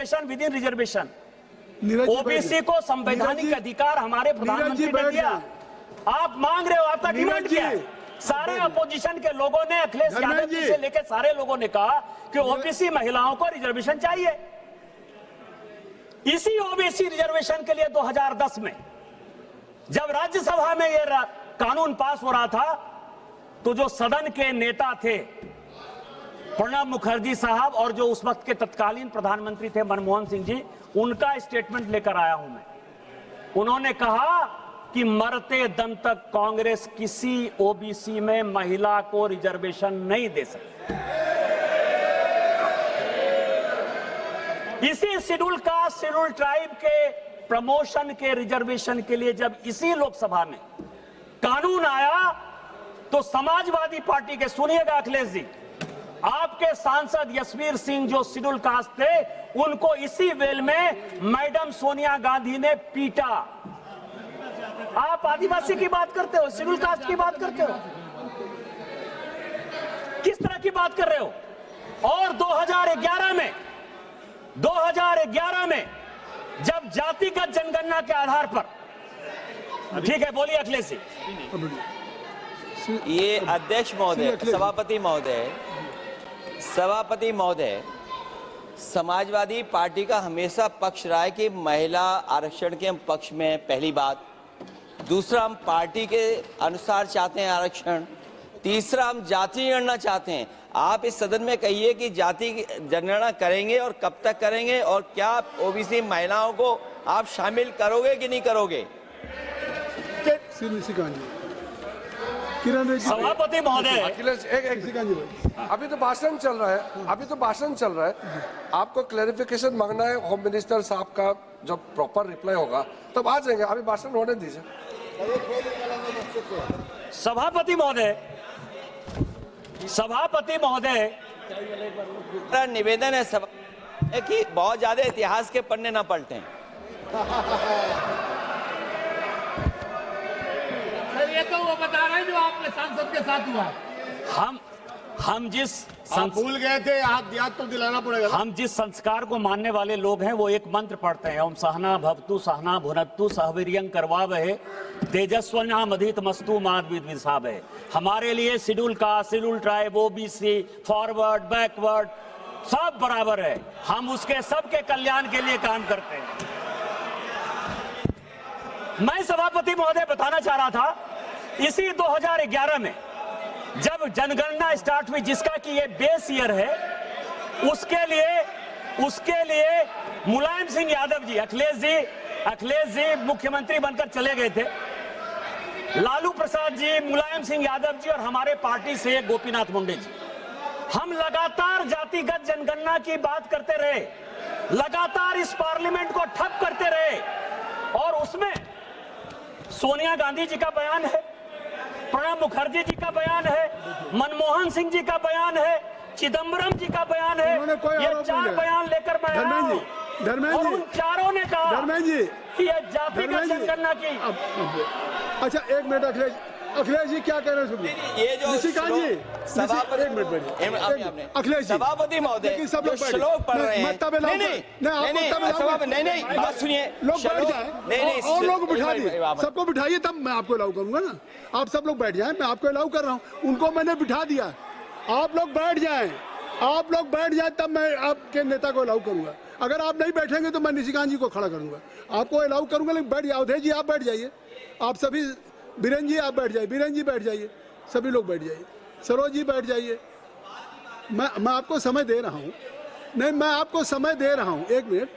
With in reservation, OBC को संवैधानिक अधिकार हमारे प्रधानमंत्री ने दिया। आप मांग रहे हो, आपका डिमांड क्या है? सारे अपोजिशन के लोगों ने, अखिलेश यादव जी से लेकर सारे लोगों ने कहा कि ओबीसी महिलाओं को रिजर्वेशन चाहिए। इसी ओबीसी रिजर्वेशन के लिए 2010 में जब राज्यसभा में यह कानून पास हो रहा था, तो जो सदन के नेता थे प्रणब मुखर्जी साहब और जो उस वक्त के तत्कालीन प्रधानमंत्री थे मनमोहन सिंह जी, उनका स्टेटमेंट लेकर आया हूं मैं। उन्होंने कहा कि मरते दम तक कांग्रेस किसी ओबीसी में महिला को रिजर्वेशन नहीं दे सकती। इसी शेड्यूल कास्ट शेड्यूल ट्राइब के प्रमोशन के रिजर्वेशन के लिए जब इसी लोकसभा में कानून आया, तो समाजवादी पार्टी के, सुनिएगा अखिलेश जी, आपके सांसद यशवीर सिंह जो शेड्यूल कास्ट थे, उनको इसी वेल में मैडम सोनिया गांधी ने पीटा। आप आदिवासी की बात करते हो, शेड्यूल कास्ट की बात करते हो, किस तरह की बात कर रहे हो? और 2011 में जब जातिगत जनगणना के आधार पर, ठीक है, बोलिए अखिलेश जी। ये अध्यक्ष महोदय, सभापति महोदय, समाजवादी पार्टी का हमेशा पक्ष रहा है कि महिला आरक्षण के हम पक्ष में, पहली बात। दूसरा, हम पार्टी के अनुसार चाहते हैं आरक्षण। तीसरा, हम जाति जनगणना चाहते हैं। आप इस सदन में कहिए कि जाति जनगणना करेंगे और कब तक करेंगे, और क्या ओबीसी महिलाओं को आप शामिल करोगे कि नहीं करोगे? सभापति महोदय, अखिलेश अभी तो भाषण चल रहा है, आपको क्लैरिफिकेशन मांगना है होम मिनिस्टर साहब का, जब प्रॉपर रिप्लाई होगा तब आ जाएंगे, अभी भाषण होने दीजिए। सभापति महोदय, निवेदन है कि बहुत ज्यादा इतिहास के पन्ने न पलटें। ये तो वो बता रहे हैं जो आपने सांसद के साथ हुआ। हम जिस भूल गए थे, याद तो दिलाना पड़ेगा। हम जिस संस्कार को मानने वाले लोग हैं, वो एक मंत्र पढ़ते हैं, ओम सहना भवतु सहना भुनक्तु सहवीर्यं करवावहे तेजस्विनामधितमस्तु मा द्विषावहे। हमारे लिए schedule caste, schedule tribe, OBC, forward, backward सब बराबर है। हम उसके सबके कल्याण के लिए काम करते हैं। मैं सभापति महोदय बताना चाह रहा था, इसी 2011 में जब जनगणना स्टार्ट हुई, जिसका कि ये बेस ईयर है, उसके लिए मुलायम सिंह यादव जी, अखिलेश जी मुख्यमंत्री बनकर चले गए थे। लालू प्रसाद जी, मुलायम सिंह यादव जी और हमारे पार्टी से गोपीनाथ मुंडे जी, हम लगातार जातिगत जनगणना की बात करते रहे, लगातार इस पार्लियामेंट को ठप करते रहे, और उसमें सोनिया गांधी जी का बयान है, प्रणब मुखर्जी जी का बयान है, मनमोहन सिंह जी का बयान है, चिदम्बरम जी का बयान है। ये 4 बयान लेकर मैं आया हूं, और उन चारों ने कहा कि ये जातिगत जनगणना की। अच्छा, एक मिनट अखिलेश जी क्या कह रहे हैं? ये जो निशिकांत जी, सभापति महोदय जो श्लोक पढ़ रहे हैं, नहीं, बात सुनिए, और लोग बिठा दिए, सबको बिठाइए, तब मैं आपको अलाउ करूंगा ना। आप सब लोग बैठ जाएं, मैं आपको अलाउ कर रहा हूं, उनको मैंने बिठा दिया। आप लोग बैठ जाएं, तब मैं आपके नेता को अलाउ करूंगा। अगर आप नहीं बैठेंगे तो मैं निशिकांत जी को खड़ा करूंगा, आपको अलाउ करूंगा, लेकिन बैठ जाए। अवधेश जी आप बैठ जाइए, आप सभी, बीरेन जी आप बैठ जाइए, बीरेन जी बैठ जाइए, सभी लोग बैठ जाइए, सरोज जी बैठ जाइए। मैं आपको समय दे रहा हूँ, नहीं मैं आपको समय दे रहा हूँ। एक मिनट,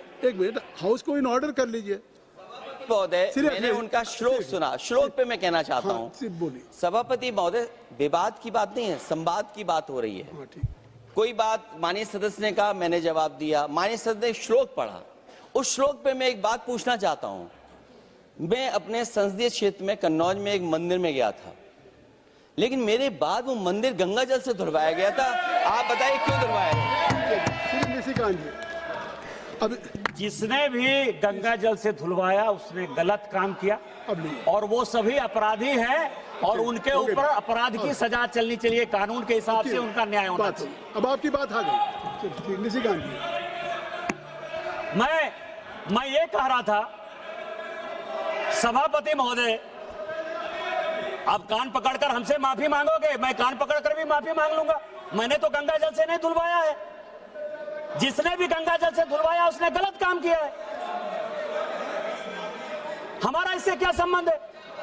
हाउस को इन ऑर्डर कर लीजिए। मैंने उनका श्लोक सुना, श्लोक पे मैं कहना चाहता हूँ। सभापति महोदय, विवाद की बात नहीं है, संवाद की बात हो रही है। कोई बात माननीय सदस्य ने कहा, मैंने जवाब दिया, माननीय सदस्य ने श्लोक पढ़ा। उस श्लोक पे मैं एक बात पूछना चाहता हूँ। मैं अपने संसदीय क्षेत्र में कन्नौज में एक मंदिर में गया था, लेकिन मेरे बाद वो मंदिर गंगा जल से धुलवाया गया था। आप बताइए क्यों धुलवाया? अब जिसने भी गंगा जल से धुलवाया उसने गलत काम किया, और वो सभी अपराधी हैं, और उनके ऊपर अपराध की सजा चलनी चाहिए, कानून के हिसाब से उनका न्याय होना चाहिए। अब आपकी बात आ गई, निशिकांत जी। मैं ये कह रहा था सभापति महोदय, आप कान पकड़कर हमसे माफी मांगोगे, मैं कान पकड़कर भी माफी मांग लूंगा। मैंने तो गंगा जल से नहीं धुलवाया है। जिसने भी गंगा जल से धुलवाया उसने गलत काम किया है। हमारा इससे क्या संबंध है?